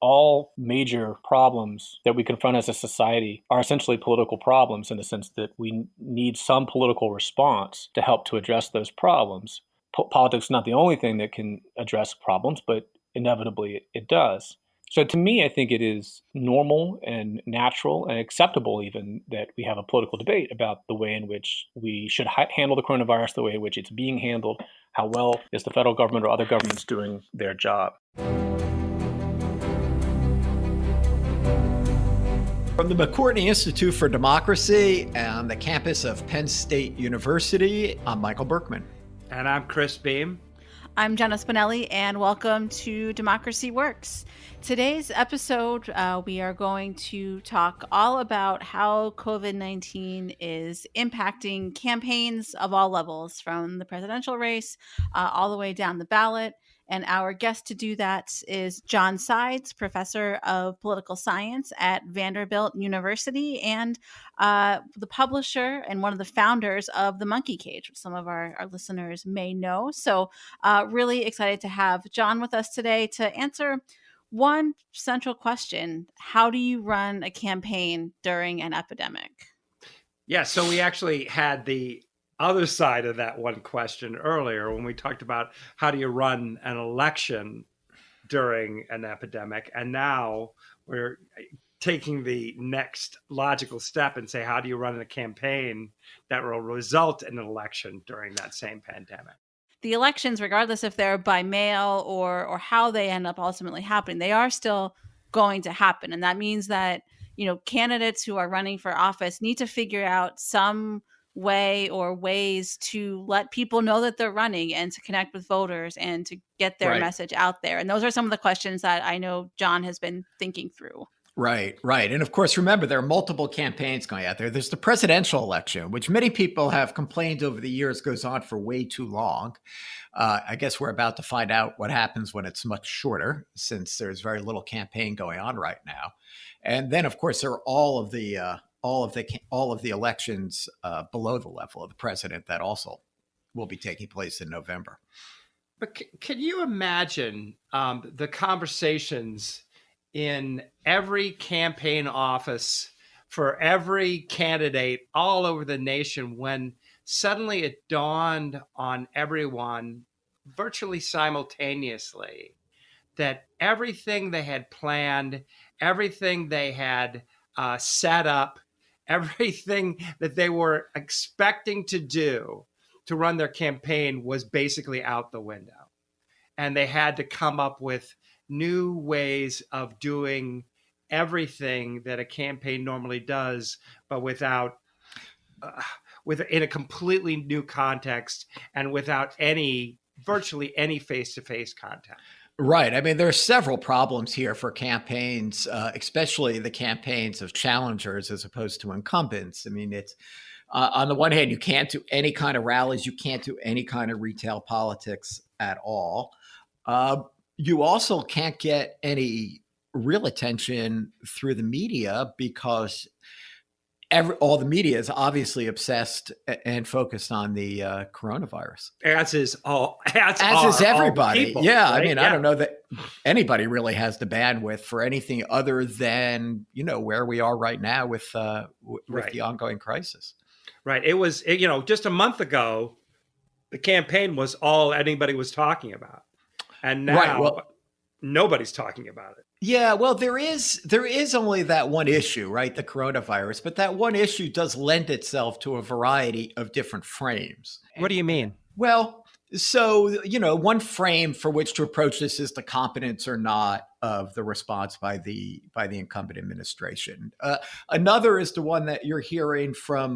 all major problems that we confront as a society are essentially political problems in the sense that we need some political response to help to address those problems. Politics is not the only thing that can address problems, but inevitably it does. So to me, I think it is normal and natural and acceptable even that we have a political debate about the way in which we should handle the coronavirus, the way in which it's being handled, how well is the federal government or other governments doing their job. From the McCourtney Institute for Democracy on the campus of Penn State University, I'm Michael Berkman. And I'm Chris Beam. I'm Jenna Spinelli, and welcome to Democracy Works. Today's episode, we are going to talk all about how COVID-19 is impacting campaigns of all levels, from the presidential race all the way down the ballot. And our guest to do that is John Sides, professor of political science at Vanderbilt University and the publisher and one of the founders of The Monkey Cage, which some of our listeners may know. So really excited to have John with us today to answer one central question. How do you run a campaign during an epidemic? Yeah, so we actually had the other side of that one question earlier when we talked about how do you run an election during an epidemic. And now we're taking the next logical step and say, how do you run a campaign that will result in an election during that same pandemic? The elections, regardless if they're by mail or how they end up ultimately happening, they are still going to happen. And that means that, candidates who are running for office need to figure out some way or ways to let people know that they're running and to connect with voters and to get their message out there. And those are some of the questions that I know John has been thinking through. Right. And of course, remember, there are multiple campaigns going out there. There's the presidential election, which many people have complained over the years goes on for way too long. I guess we're about to find out what happens when it's much shorter, since there's very little campaign going on right now. And then, of course, there are all of the elections below the level of the president that also will be taking place in November. But can you imagine the conversations in every campaign office for every candidate all over the nation when suddenly it dawned on everyone virtually simultaneously that everything they had planned, everything they had set up, everything that they were expecting to do to run their campaign was basically out the window. And they had to come up with new ways of doing everything that a campaign normally does, but in a completely new context and without virtually any face-to-face contact. Right. I mean, there are several problems here for campaigns, especially the campaigns of challengers as opposed to incumbents. I mean, it's on the one hand, you can't do any kind of rallies. You can't do any kind of retail politics at all. You also can't get any real attention through the media because all the media is obviously obsessed and focused on the coronavirus. As is everybody. People, yeah. Right? I mean, I don't know that anybody really has the bandwidth for anything other than, where we are right now with the ongoing crisis. Right. It was, just a month ago, the campaign was all anybody was talking about. And now nobody's talking about it. Yeah, well, there is only that one issue, right? The coronavirus, but that one issue does lend itself to a variety of different frames. What do you mean? Well, so, one frame for which to approach this is the competence or not of the response by the incumbent administration. Another is the one that you're hearing from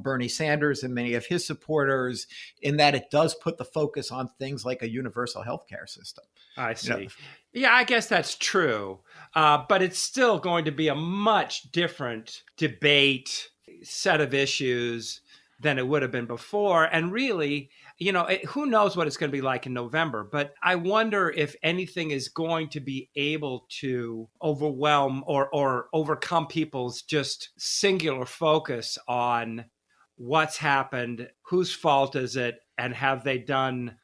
Bernie Sanders and many of his supporters, in that it does put the focus on things like a universal healthcare system. I see. Yeah, I guess that's true. But it's still going to be a much different debate, set of issues than it would have been before. And really, who knows what it's going to be like in November. But I wonder if anything is going to be able to overwhelm or overcome people's just singular focus on what's happened, whose fault is it, and have they done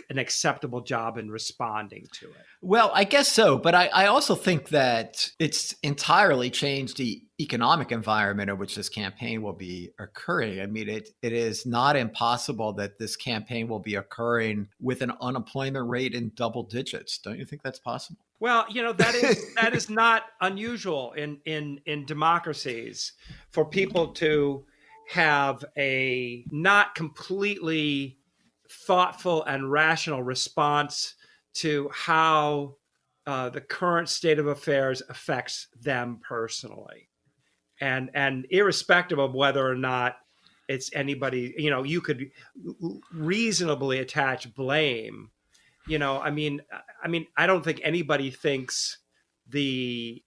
an acceptable job in responding to it. Well, I guess so. But I also think that it's entirely changed the economic environment in which this campaign will be occurring. I mean, it is not impossible that this campaign will be occurring with an unemployment rate in double digits. Don't you think that's possible? Well, that is not unusual in democracies for people to have a not completely thoughtful and rational response to how the current state of affairs affects them personally, and irrespective of whether or not it's anybody, you could reasonably attach blame. I don't think anybody thinks the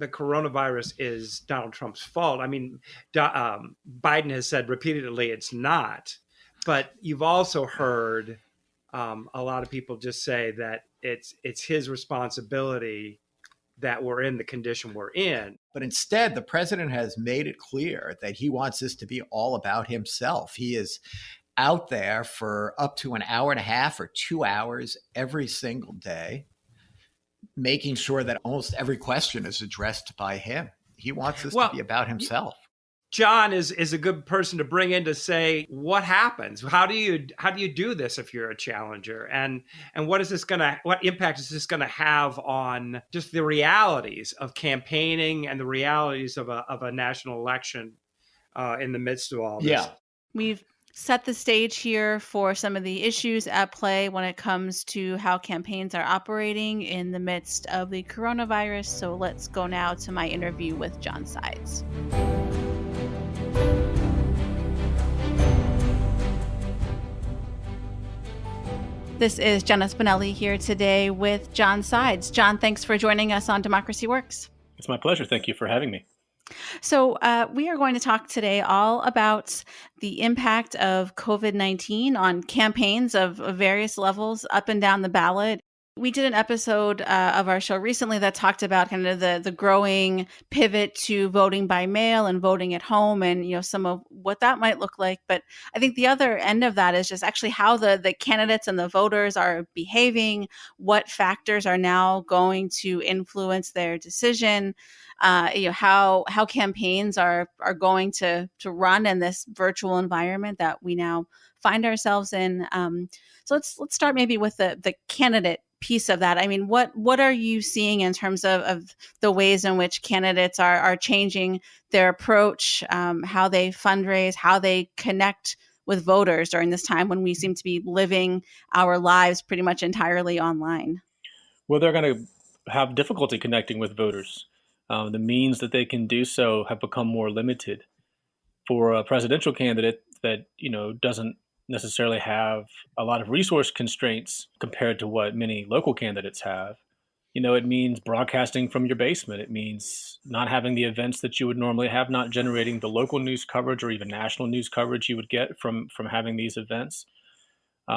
coronavirus is Donald Trump's fault. I mean, Biden has said repeatedly it's not, but you've also heard a lot of people just say that it's his responsibility that we're in the condition we're in. But instead, the president has made it clear that he wants this to be all about himself. He is out there for up to an hour and a half or 2 hours every single day, making sure that almost every question is addressed by him. He wants this to be about himself. John is a good person to bring in to say what happens. How do you do this if you're a challenger, and what impact is this gonna have on just the realities of campaigning and the realities of a national election in the midst of all this? Yeah, we've set the stage here for some of the issues at play when it comes to how campaigns are operating in the midst of the coronavirus. So let's go now to my interview with John Sides. This is Jenna Spinelli here today with John Sides. John, thanks for joining us on Democracy Works. It's my pleasure. Thank you for having me. So we are going to talk today all about the impact of COVID-19 on campaigns of various levels up and down the ballot. We did an episode of our show recently that talked about kind of the growing pivot to voting by mail and voting at home, and some of what that might look like. But I think the other end of that is just actually how the candidates and the voters are behaving, what factors are now going to influence their decision, how campaigns are going to run in this virtual environment that we now find ourselves in. So let's start maybe with the candidate piece of that. I mean, what are you seeing in terms of the ways in which candidates are changing their approach, how they fundraise, how they connect with voters during this time when we seem to be living our lives pretty much entirely online? Well, they're going to have difficulty connecting with voters. The means that they can do so have become more limited. For a presidential candidate that doesn't necessarily have a lot of resource constraints compared to what many local candidates have, it means broadcasting from your basement. It means not having the events that you would normally have, not generating the local news coverage or even national news coverage you would get from having these events.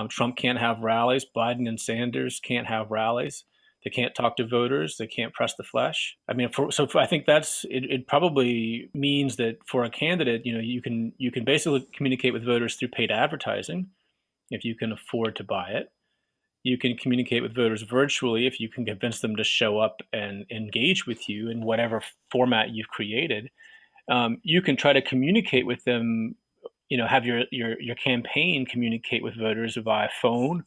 Trump can't have rallies. Biden and Sanders can't have rallies. They can't talk to voters. They can't press the flesh. I mean, I think it probably means that for a candidate, you can basically communicate with voters through paid advertising if you can afford to buy it. You can communicate with voters virtually if you can convince them to show up and engage with you in whatever format you've created. You can try to communicate with them, have your campaign communicate with voters via phone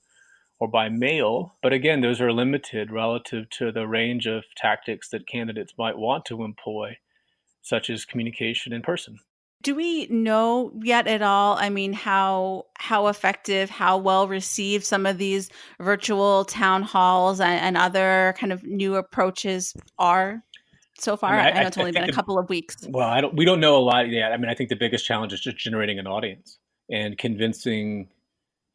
or by mail. But again, those are limited relative to the range of tactics that candidates might want to employ, such as communication in person. Do we know yet at all, I mean, how effective, how well received some of these virtual town halls and other kind of new approaches are so far? I know it's only been a couple of weeks. Well, we don't know a lot yet. I mean, I think the biggest challenge is just generating an audience and convincing.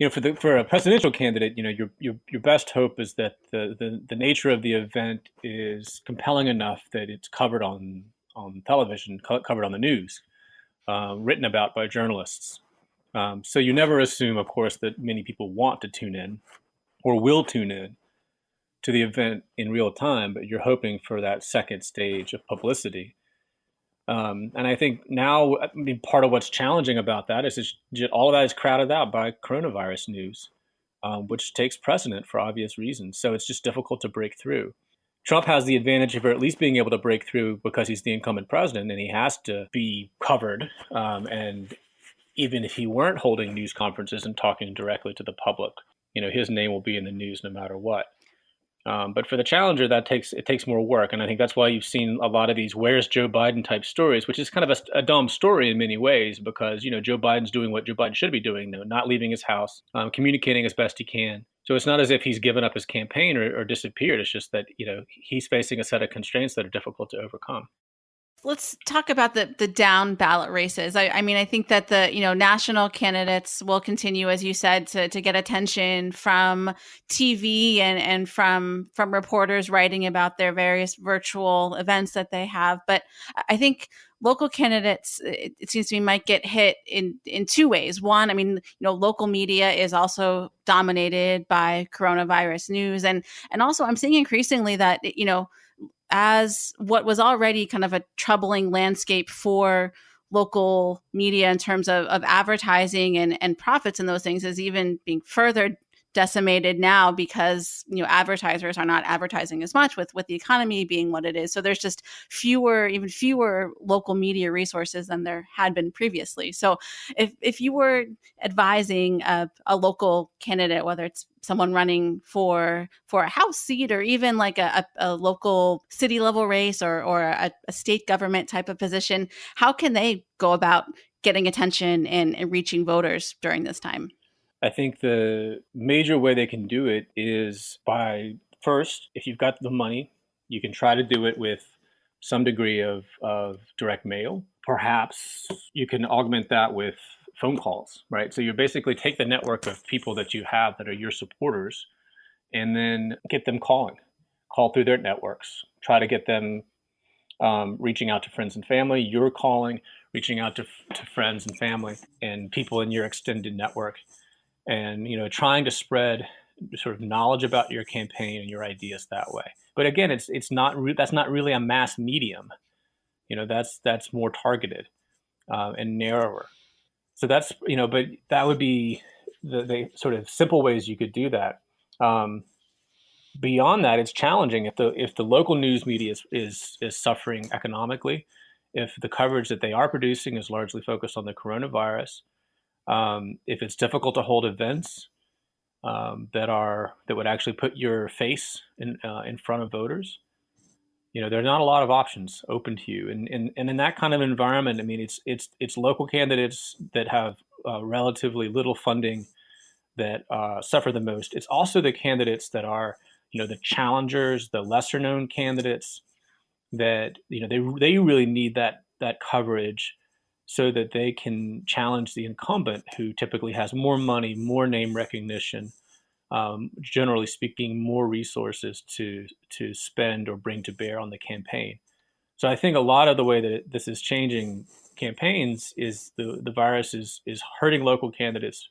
For a presidential candidate, your best hope is that the nature of the event is compelling enough that it's covered on television, covered on the news, written about by journalists. So you never assume, of course, that many people want to tune in or will tune in to the event in real time, but you're hoping for that second stage of publicity. And I think now, part of what's challenging about that is all of that is crowded out by coronavirus news. which takes precedent for obvious reasons. So it's just difficult to break through. Trump has the advantage of at least being able to break through because he's the incumbent president and he has to be covered. And even if he weren't holding news conferences and talking directly to the public, his name will be in the news no matter what. But for the challenger, it takes more work. And I think that's why you've seen a lot of these "where's Joe Biden" type stories, which is kind of a dumb story in many ways because, Joe Biden's doing what Joe Biden should be doing, not leaving his house, communicating as best he can. So it's not as if he's given up his campaign or disappeared. It's just that, he's facing a set of constraints that are difficult to overcome. Let's talk about the down ballot races. I mean, I think that the national candidates will continue, as you said, to get attention from TV and from reporters writing about their various virtual events that they have. But I think local candidates, it seems to me, might get hit in two ways. One, I mean, local media is also dominated by coronavirus news, and also I'm seeing increasingly that as what was already kind of a troubling landscape for local media in terms of advertising and profits and those things is even being further decimated now because advertisers are not advertising as much with the economy being what it is. So there's just even fewer local media resources than there had been previously. So if you were advising a local candidate, whether it's someone running for a House seat or even like a local city level race or a state government type of position, how can they go about getting attention and reaching voters during this time? I think the major way they can do it is by, first, if you've got the money, you can try to do it with some degree of direct mail. Perhaps you can augment that with phone calls, right? So you basically take the network of people that you have that are your supporters and then get them call through their networks, try to get them reaching out to friends and family. You're calling, reaching out to friends and family and people in your extended network. And trying to spread sort of knowledge about your campaign and your ideas that way. But again, that's not really a mass medium. That's more targeted and narrower. So that's but that would be the sort of simple ways you could do that. Beyond that, it's challenging if the local news media is suffering economically, if the coverage that they are producing is largely focused on the coronavirus. If it's difficult to hold events that would actually put your face in front of voters, there are not a lot of options open to you. And in that kind of environment, I mean, it's local candidates that have relatively little funding that suffer the most. It's also the candidates that are the challengers, the lesser known candidates that they really need that coverage, so that they can challenge the incumbent who typically has more money, more name recognition, generally speaking, more resources to spend or bring to bear on the campaign. So I think a lot of the way that this is changing campaigns is the virus is hurting local candidates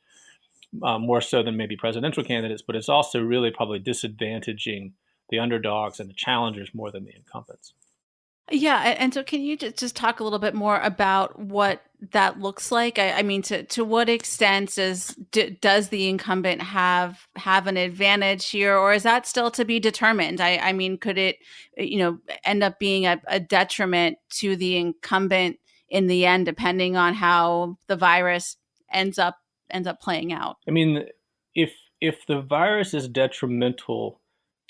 more so than maybe presidential candidates, but it's also really probably disadvantaging the underdogs and the challengers more than the incumbents. Yeah, and so can you just talk a little bit more about what that looks like? I mean, to what extent does the incumbent have an advantage here, or is that still to be determined? I mean, could it end up being a detriment to the incumbent in the end, depending on how the virus ends up playing out? I mean, if the virus is detrimental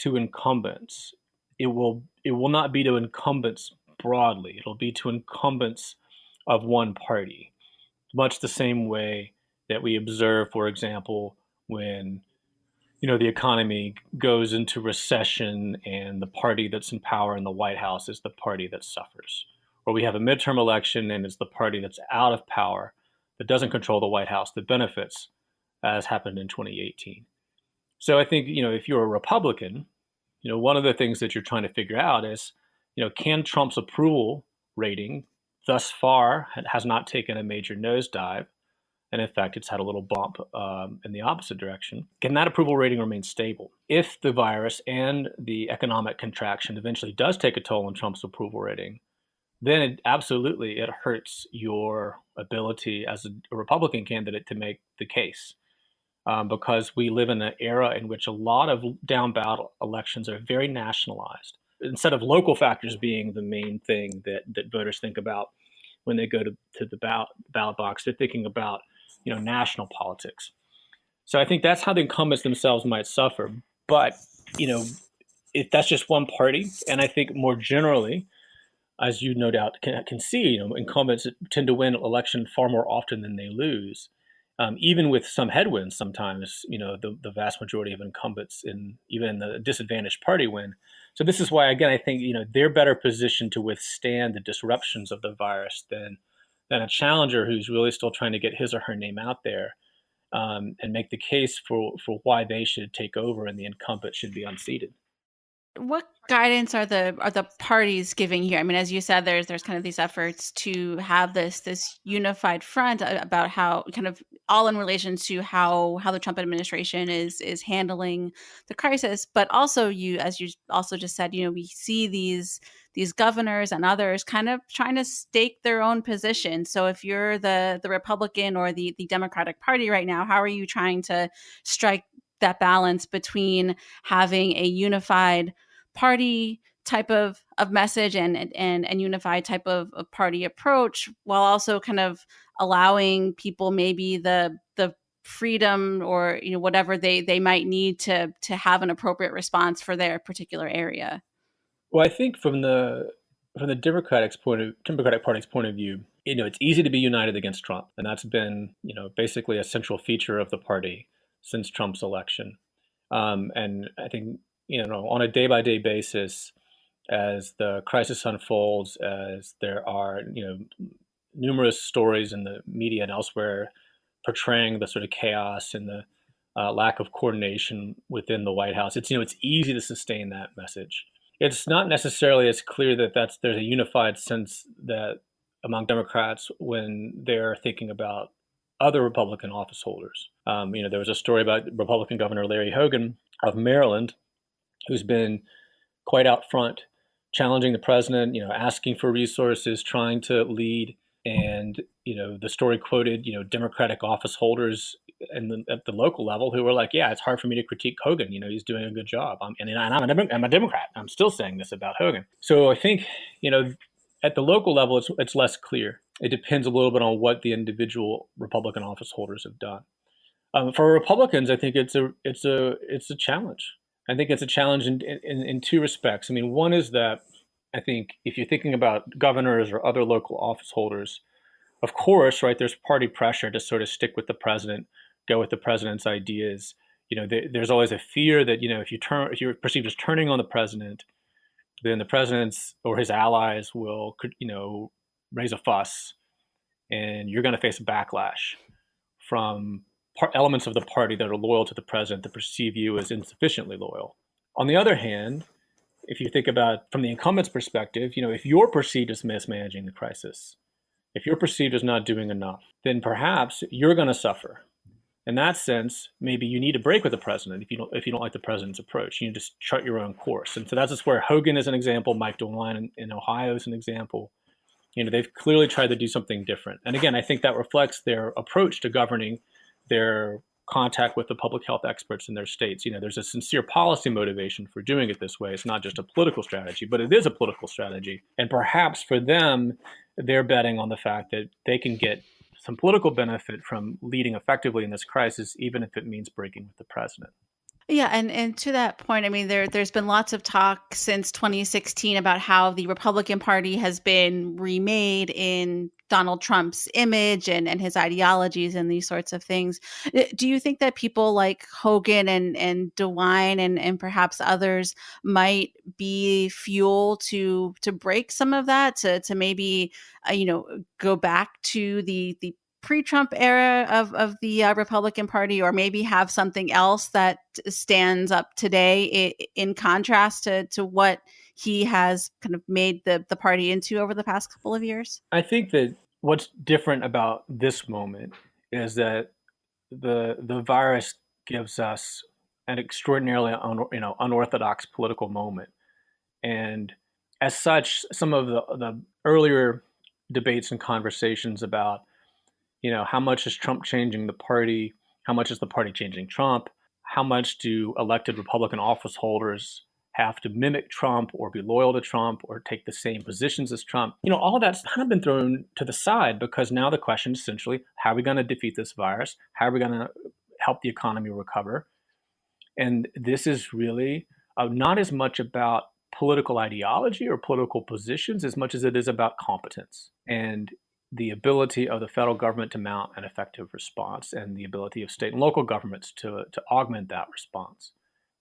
to incumbents, it will not be to incumbents broadly. It'll be to incumbents of one party, much the same way that we observe, for example, when the economy goes into recession and the party that's in power in the White House is the party that suffers. Or we have a midterm election and it's the party that's out of power, that doesn't control the White House, that benefits, as happened in 2018. So I think, if you're a Republican, one of the things that you're trying to figure out is, can Trump's approval rating thus far has not taken a major nosedive, and in fact, it's had a little bump in the opposite direction. Can that approval rating remain stable? If the virus and the economic contraction eventually does take a toll on Trump's approval rating, then it hurts your ability as a Republican candidate to make the case. because we live in an era in which a lot of down ballot elections are very nationalized. Instead of local factors being the main thing that voters think about when they go to the ballot box, they're thinking about national politics. So I think that's how the incumbents themselves might suffer. But you know, if that's just one party, and I think more generally, as you no doubt can see, incumbents tend to win election far more often than they lose. Even with some headwinds, sometimes the vast majority of incumbents even in the disadvantaged party win. So this is why, again, I think they're better positioned to withstand the disruptions of the virus than a challenger who's really still trying to get his or her name out there, and make the case for why they should take over and the incumbent should be unseated. What guidance are the parties giving here? I mean, as you said, there's kind of these efforts to have this unified front about how kind of all in relation to how the Trump administration is handling the crisis, but also as you also just said, we see these governors and others kind of trying to stake their own position. So if you're the Republican or the Democratic Party right now, how are you trying to strike that balance between having a unified party type of message and unified type of party approach, while also kind of allowing people maybe the freedom or whatever they might need to have an appropriate response for their particular area? Well, I think from the Democratic Party's point of view, it's easy to be united against Trump, and that's been basically a central feature of the party since Trump's election. And I think on a day-by-day basis, as the crisis unfolds, as there are numerous stories in the media and elsewhere portraying the sort of chaos and the lack of coordination within the White House, it's easy to sustain that message. It's not necessarily as clear that there's a unified sense that among Democrats when they're thinking about other Republican office holders. There was a story about Republican Governor Larry Hogan of Maryland, who's been quite out front, challenging the president, asking for resources, trying to lead. And, the story quoted, Democratic office holders at the local level who were like, yeah, it's hard for me to critique Hogan. He's doing a good job. I'm a Democrat. I'm still saying this about Hogan. So I think, at the local level, it's less clear. It depends a little bit on what the individual Republican office holders have done. For Republicans, I think it's a challenge. I think it's a challenge in two respects. I mean, one is that I think if you're thinking about governors or other local office holders, of course, right, there's party pressure to sort of stick with the president, go with the president's ideas. There's always a fear that if you're perceived as turning on the president, then the president's or his allies will raise a fuss, and you're going to face a backlash from elements of the party that are loyal to the president that perceive you as insufficiently loyal. On the other hand, if you think about from the incumbent's perspective, if you're perceived as mismanaging the crisis, if you're perceived as not doing enough, then perhaps you're going to suffer. In that sense, maybe you need to break with the president if you don't like the president's approach. You need to just chart your own course. And so that's just where Hogan is an example, Mike DeWine in Ohio is an example. They've clearly tried to do something different. And again, I think that reflects their approach to governing, their contact with the public health experts in their states. There's a sincere policy motivation for doing it this way. It's not just a political strategy, but it is a political strategy. And perhaps for them, they're betting on the fact that they can get some political benefit from leading effectively in this crisis, even if it means breaking with the president. Yeah, and to that point, I mean, there's been lots of talk since 2016 about how the Republican Party has been remade in Donald Trump's image and his ideologies and these sorts of things. Do you think that people like Hogan and DeWine and perhaps others might be fuel to break some of that, to maybe go back to the pre-Trump era of the Republican Party, or maybe have something else that stands up today in contrast to what he has kind of made the party into over the past couple of years? I think that what's different about this moment is that the virus gives us an extraordinarily unorthodox political moment, and as such, some of the earlier debates and conversations about how much is Trump changing the party How much is the party changing Trump? How much do elected Republican office holders have to mimic Trump or be loyal to Trump or take the same positions as Trump? All of that's kind of been thrown to the side because now the question is essentially, how are we going to defeat this virus? How are we going to help the economy recover? And this is really not as much about political ideology or political positions as much as it is about competence and the ability of the federal government to mount an effective response and the ability of state and local governments to augment that response.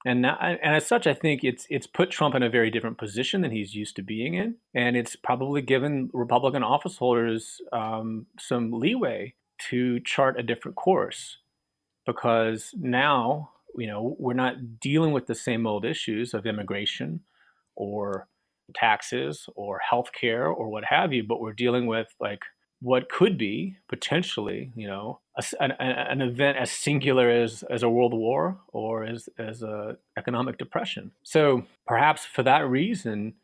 And as such, I think it's put Trump in a very different position than he's used to being in, and it's probably given Republican office holders some leeway to chart a different course, because now we're not dealing with the same old issues of immigration or taxes or healthcare or what have you, but we're dealing with what could be potentially, an event as singular as a world war or as a economic depression. So perhaps for that reason,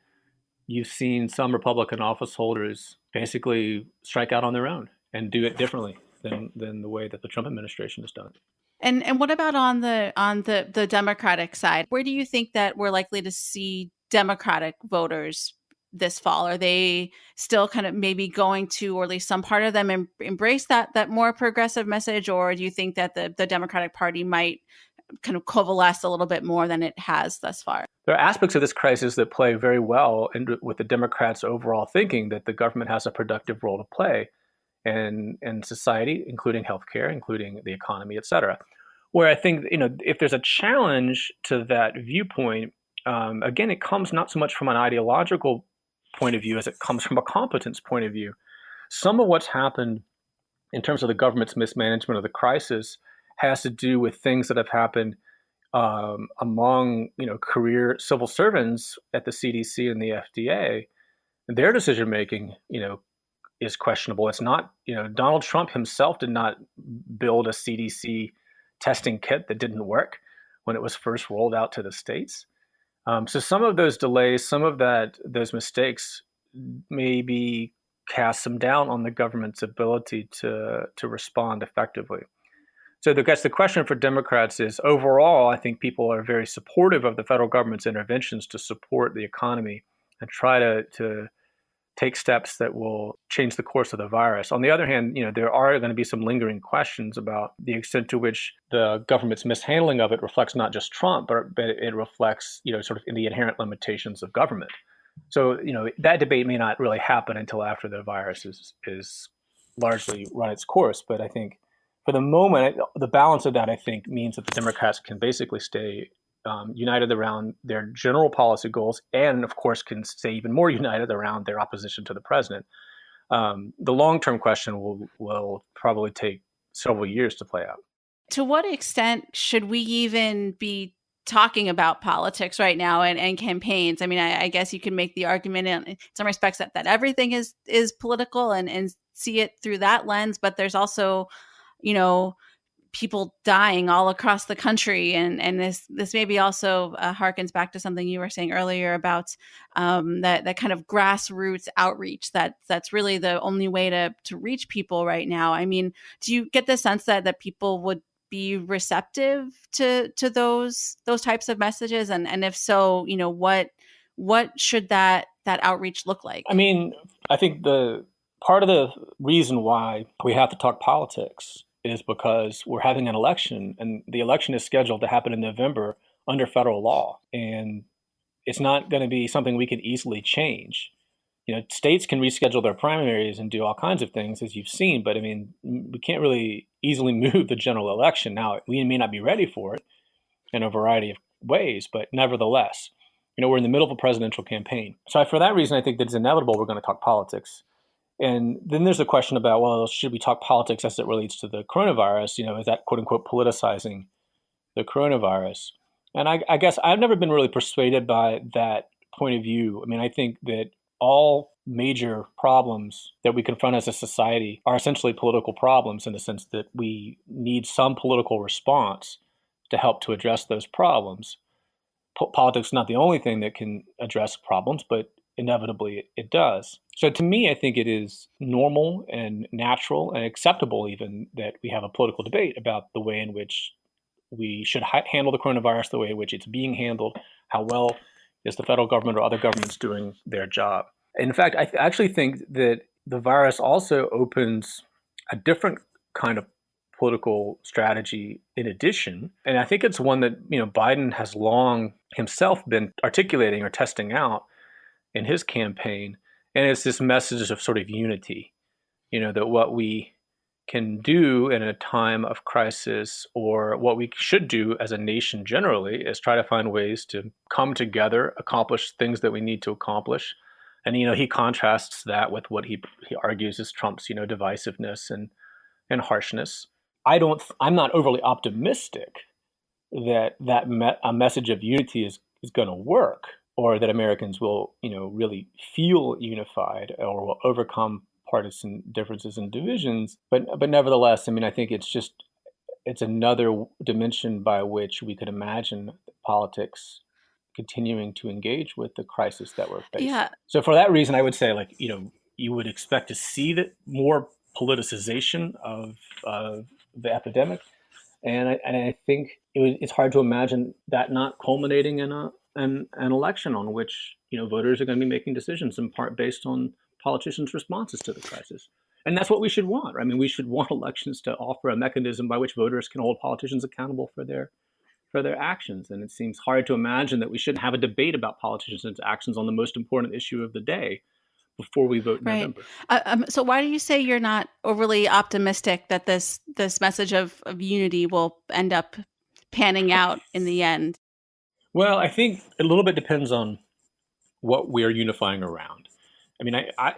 you've seen some Republican office holders basically strike out on their own and do it differently than the way that the Trump administration has done it. And what about on the Democratic side? Where do you think that we're likely to see Democratic voters this fall? Are they still kind of maybe going to, or at least some part of them, embrace that more progressive message? Or do you think that the Democratic Party might kind of coalesce a little bit more than it has thus far? There are aspects of this crisis that play very well with the Democrats' overall thinking that the government has a productive role to play in society, including healthcare, including the economy, et cetera. Where I think, if there's a challenge to that viewpoint, again, it comes not so much from an ideological point of view as it comes from a competence point of view. Some of what's happened in terms of the government's mismanagement of the crisis has to do with things that have happened among career civil servants at the CDC and the FDA. Their decision making, is questionable. It's not, Donald Trump himself did not build a CDC testing kit that didn't work when it was first rolled out to the states. So some of those delays, some of those mistakes maybe cast some doubt on the government's ability to respond effectively. So I guess the question for Democrats is, overall, I think people are very supportive of the federal government's interventions to support the economy and try to take steps that will change the course of the virus. On the other hand, there are going to be some lingering questions about the extent to which the government's mishandling of it reflects not just Trump, but it reflects, sort of in the inherent limitations of government. So, that debate may not really happen until after the virus is largely run its course. But I think for the moment, the balance of that, I think, means that the Democrats can basically stay united around their general policy goals, and of course can stay even more united around their opposition to the president. The long-term question will probably take several years to play out. To what extent should we even be talking about politics right now and campaigns? I mean, I guess you can make the argument in some respects that everything is political and see it through that lens, but there's also, people dying all across the country. And this maybe also harkens back to something you were saying earlier about that kind of grassroots outreach that's really the only way to reach people right now. I mean, do you get the sense that people would be receptive to those types of messages? And if so, what should that outreach look like? I mean, I think the part of the reason why we have to talk politics is because we're having an election, and the election is scheduled to happen in November under federal law. And it's not going to be something we can easily change. States can reschedule their primaries and do all kinds of things, as you've seen, but I mean, we can't really easily move the general election. Now, we may not be ready for it in a variety of ways, but nevertheless, we're in the middle of a presidential campaign. So for that reason, I think that it's inevitable we're going to talk politics. And then there's the question about, well, should we talk politics as it relates to the coronavirus? Is that quote unquote politicizing the coronavirus? And I guess I've never been really persuaded by that point of view. I mean, I think that all major problems that we confront as a society are essentially political problems in the sense that we need some political response to help to address those problems. Politics is not the only thing that can address problems, but inevitably it does. So to me, I think it is normal and natural and acceptable even that we have a political debate about the way in which we should handle the coronavirus, the way in which it's being handled, how well is the federal government or other governments doing their job. In fact, I actually think that the virus also opens a different kind of political strategy in addition. And I think it's one that, Biden has long himself been articulating or testing out in his campaign. And it's this message of sort of unity, that what we can do in a time of crisis, or what we should do as a nation generally, is try to find ways to come together, accomplish things that we need to accomplish. And, he contrasts that with what he argues is Trump's, divisiveness and harshness. I'm not overly optimistic that a message of unity is going to work, or that Americans will, really feel unified or will overcome partisan differences and divisions. But nevertheless, I think it's another dimension by which we could imagine politics continuing to engage with the crisis that we're facing. Yeah. So for that reason, I would say, you would expect to see that more politicization of the epidemic, and I think it's hard to imagine that not culminating in an election on which voters are going to be making decisions in part based on politicians' responses to the crisis. And that's what we should want. We should want elections to offer a mechanism by which voters can hold politicians accountable for their actions. And it seems hard to imagine that we shouldn't have a debate about politicians' actions on the most important issue of the day before we vote in November. So why do you say you're not overly optimistic that this message of unity will end up panning out in the end? Well, I think a little bit depends on what we're unifying around.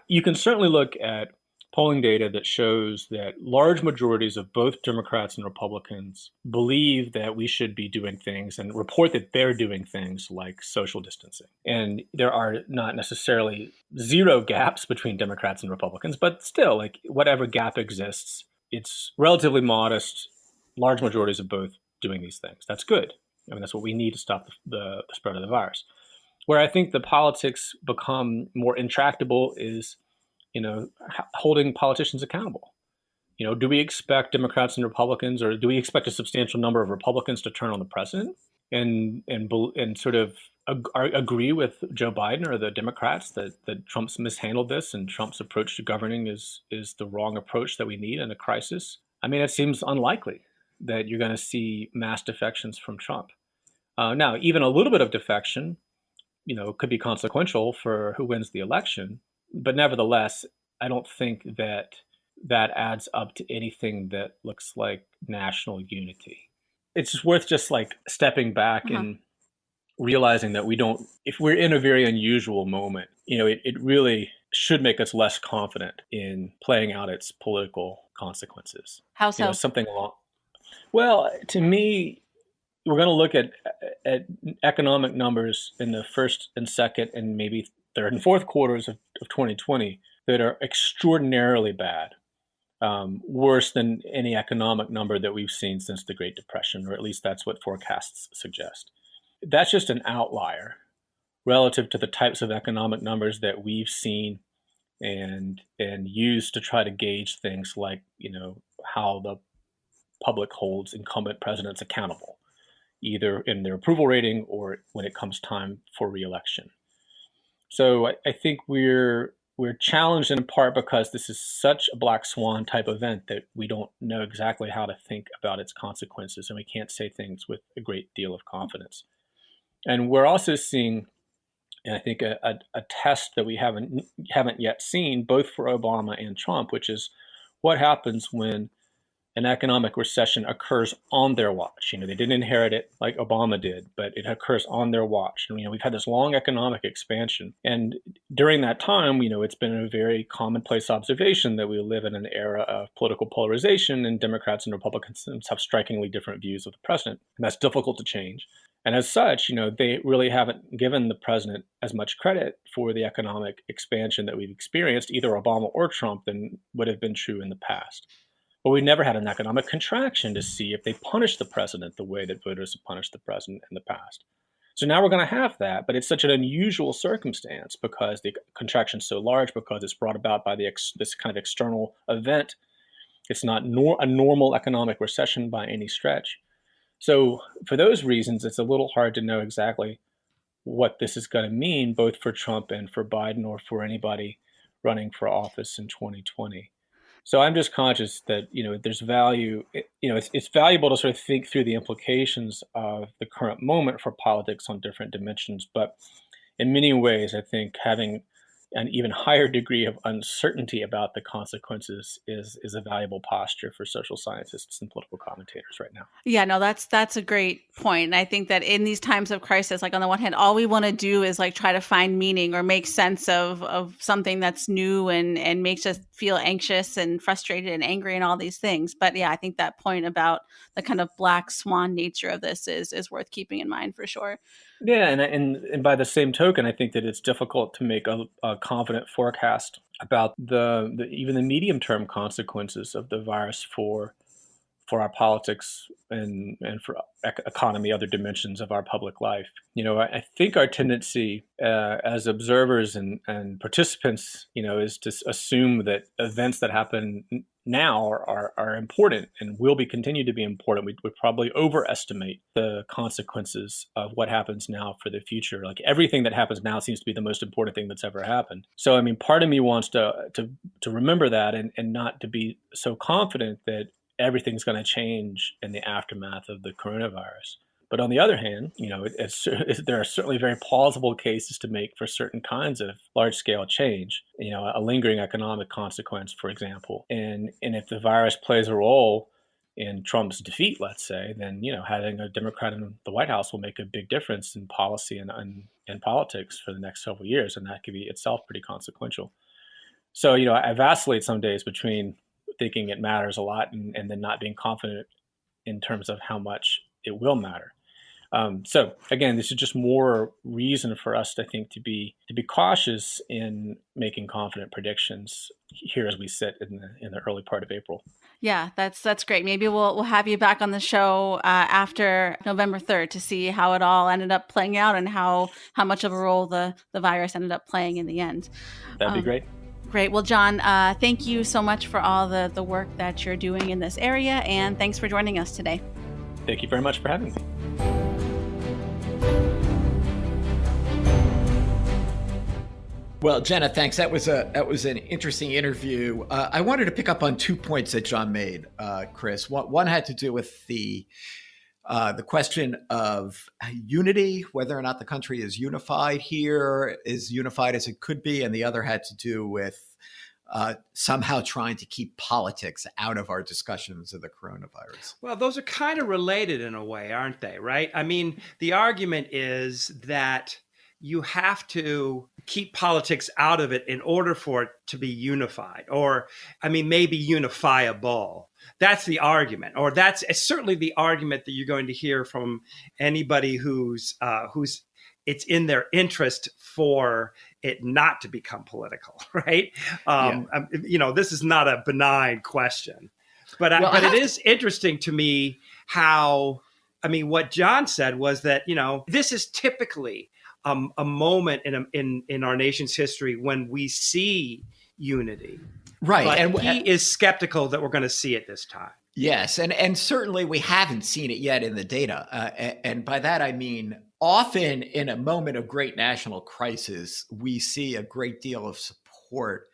You can certainly look at polling data that shows that large majorities of both Democrats and Republicans believe that we should be doing things and report that they're doing things like social distancing. And there are not necessarily zero gaps between Democrats and Republicans, but still, whatever gap exists, it's relatively modest, large majorities of both doing these things. That's good. That's what we need to stop the spread of the virus. Where I think the politics become more intractable is holding politicians accountable. Do we expect Democrats and Republicans, or do we expect a substantial number of Republicans to turn on the president and sort of agree with Joe Biden or the Democrats that Trump's mishandled this and Trump's approach to governing is the wrong approach that we need in a crisis? It seems unlikely that you're going to see mass defections from Trump. Now, even a little bit of defection, could be consequential for who wins the election. But nevertheless, I don't think that adds up to anything that looks like national unity. It's worth just stepping back and realizing that if we're in a very unusual moment, it really should make us less confident in playing out its political consequences. How so? Well, to me, we're going to look at economic numbers in the first and second and maybe third and fourth quarters of 2020 that are extraordinarily bad, worse than any economic number that we've seen since the Great Depression, or at least that's what forecasts suggest. That's just an outlier relative to the types of economic numbers that we've seen and used to try to gauge things like, how the public holds incumbent presidents accountable, either in their approval rating or when it comes time for re-election. So I think we're challenged in part because this is such a black swan type event that we don't know exactly how to think about its consequences, and we can't say things with a great deal of confidence. And we're also seeing, I think, a test that we haven't yet seen, both for Obama and Trump, which is what happens when an economic recession occurs on their watch. They didn't inherit it like Obama did, but it occurs on their watch. And, we've had this long economic expansion. And during that time, it's been a very commonplace observation that we live in an era of political polarization, and Democrats and Republicans have strikingly different views of the president. And that's difficult to change. And as such, they really haven't given the president as much credit for the economic expansion that we've experienced, either Obama or Trump, than would have been true in the past. But we never had an economic contraction to see if they punished the president the way that voters have punished the president in the past. So now we're going to have that, but it's such an unusual circumstance because the contraction is so large, because it's brought about by this kind of external event. It's not a normal economic recession by any stretch. So for those reasons, it's a little hard to know exactly what this is going to mean, both for Trump and for Biden, or for anybody running for office in 2020. So I'm just conscious that, there's value, it's valuable to sort of think through the implications of the current moment for politics on different dimensions. But in many ways, I think having an even higher degree of uncertainty about the consequences is a valuable posture for social scientists and political commentators right now. Yeah, no, that's a great point. And I think that in these times of crisis, like on the one hand, all we want to do is like try to find meaning or make sense of something that's new and makes us feel anxious and frustrated and angry and all these things. But yeah, I think that point about the kind of black swan nature of this is worth keeping in mind for sure. Yeah, and by the same token, I think that it's difficult to make a confident forecast about even the medium term consequences of the virus for our politics and for economy, other dimensions of our public life. I think our tendency as observers and participants, is to assume that events that happen now are important and will continue to be important. We would probably overestimate the consequences of what happens now for the future. Like everything that happens now seems to be the most important thing that's ever happened. So, I mean, part of me wants to remember that and not to be so confident that everything's going to change in the aftermath of the coronavirus. But on the other hand, there are certainly very plausible cases to make for certain kinds of large-scale change. A lingering economic consequence, for example. And if the virus plays a role in Trump's defeat, let's say, then having a Democrat in the White House will make a big difference in policy and politics for the next several years, and that could be itself pretty consequential. So I vacillate some days between thinking it matters a lot and then not being confident in terms of how much it will matter. So again, this is just more reason for us, I think, to be cautious in making confident predictions here as we sit in the early part of April. Yeah, that's great. Maybe we'll have you back on the show after November 3rd to see how it all ended up playing out and how much of a role the virus ended up playing in the end. That'd be great. Great. Well, John, thank you so much for all the work that you're doing in this area, and thanks for joining us today. Thank you very much for having me. Well, Jenna, thanks. That was an interesting interview. I wanted to pick up on 2 points that John made, Chris. One had to do with the question of unity, whether or not the country is unified here, is unified as it could be, and the other had to do with somehow trying to keep politics out of our discussions of the coronavirus. Well, those are kind of related in a way, aren't they? Right? I mean, the argument is that you have to keep politics out of it in order for it to be unified, or, I mean, maybe unifiable. That's the argument, or that's certainly the argument that you're going to hear from anybody who's it's in their interest for it not to become political, right? This is not a benign question, but it is interesting to me how, I mean, what John said was that, this is typically a moment in our nation's history when we see unity. Right. But and he is skeptical that we're going to see it this time. Yes. And certainly we haven't seen it yet in the data. And by that, I mean, often in a moment of great national crisis, we see a great deal of support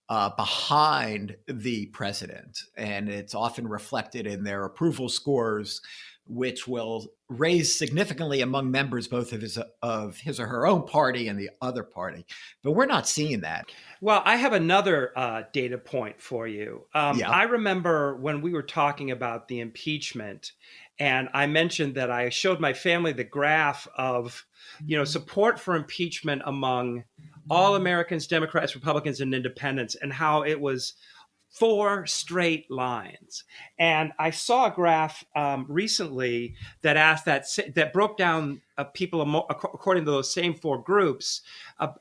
behind the president. And it's often reflected in their approval scores, which will raise significantly among members both of his or her own party and the other party. But we're not seeing that. Well, I have another data point for you. I remember when we were talking about the impeachment, and I mentioned that I showed my family the graph of, support for impeachment among all Americans, Democrats, Republicans, and independents, and how it was 4 straight lines. And I saw a graph recently that asked that broke down people according to those same 4 groups,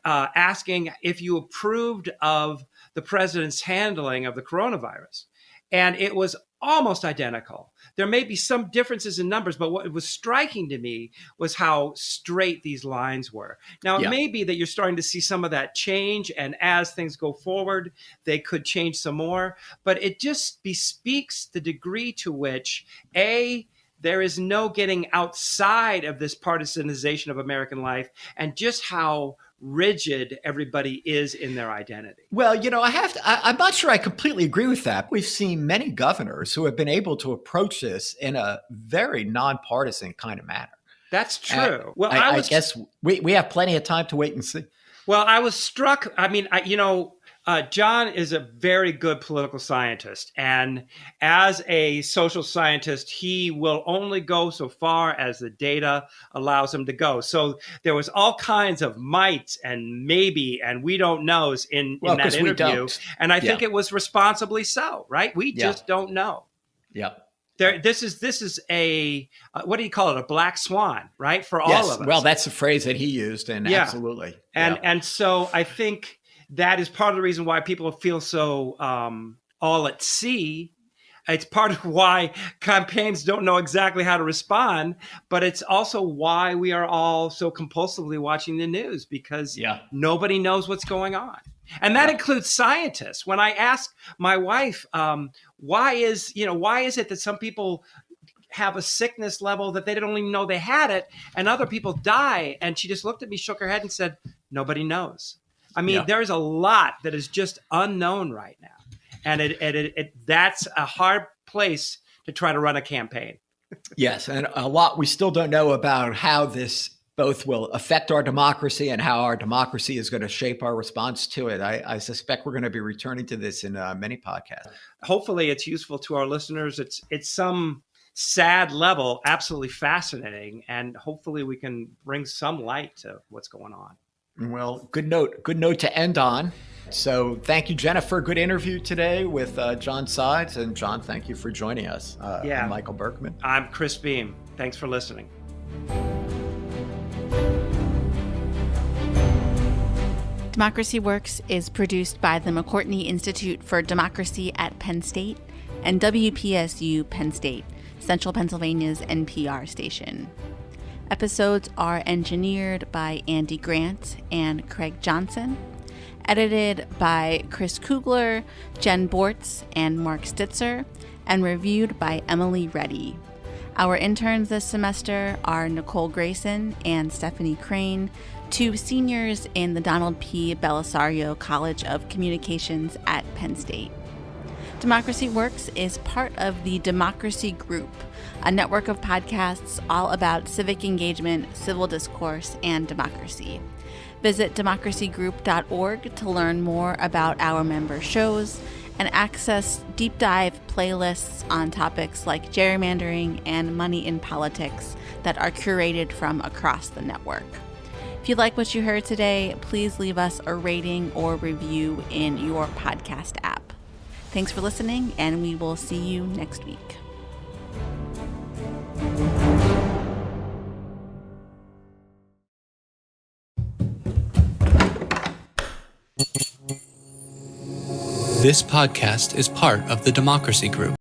asking if you approved of the president's handling of the coronavirus. And it was almost identical. There may be some differences in numbers, but what was striking to me was how straight these lines were. Now, it may be that you're starting to see some of that change, and as things go forward, they could change some more. But it just bespeaks the degree to which, there is no getting outside of this partisanization of American life, and just how rigid everybody is in their identity. Well, I'm not sure I completely agree with that. We've seen many governors who have been able to approach this in a very nonpartisan kind of manner. That's true. Well, I guess we have plenty of time to wait and see. Well, I was struck. I mean, John is a very good political scientist. And as a social scientist, he will only go so far as the data allows him to go. So there was all kinds of might and maybe and we don't knows in that interview. And I think it was responsibly so, right? We just don't know. Yep. This is a, what do you call it? A black swan, right? For all of us. Well, that's the phrase that he used. And absolutely. And so I think that is part of the reason why people feel so all at sea. It's part of why campaigns don't know exactly how to respond, but it's also why we are all so compulsively watching the news, because nobody knows what's going on. And that includes scientists. When I ask my wife, why is it that some people have a sickness level that they didn't even know they had it, and other people die? And she just looked at me, shook her head, and said, nobody knows. I mean, there's a lot that is just unknown right now. And that's a hard place to try to run a campaign. Yes, and a lot we still don't know about how this both will affect our democracy and how our democracy is going to shape our response to it. I suspect we're going to be returning to this in many podcasts. Hopefully it's useful to our listeners. It's some sad level, absolutely fascinating, and hopefully we can bring some light to what's going on. Well, good note to end on. So thank you, Jennifer. Good interview today with John Sides. And John, thank you for joining us. I'm Michael Berkman. I'm Chris Beam. Thanks for listening. Democracy Works is produced by the McCourtney Institute for Democracy at Penn State and WPSU Penn State, Central Pennsylvania's NPR station. Episodes are engineered by Andy Grant and Craig Johnson, edited by Chris Kugler, Jen Bortz, and Mark Stitzer, and reviewed by Emily Reddy. Our interns this semester are Nicole Grayson and Stephanie Crane, two seniors in the Donald P. Belisario College of Communications at Penn State. Democracy Works is part of the Democracy Group, a network of podcasts all about civic engagement, civil discourse, and democracy. Visit democracygroup.org to learn more about our member shows and access deep dive playlists on topics like gerrymandering and money in politics that are curated from across the network. If you like what you heard today, please leave us a rating or review in your podcast app. Thanks for listening, and we will see you next week. This podcast is part of the Democracy Group.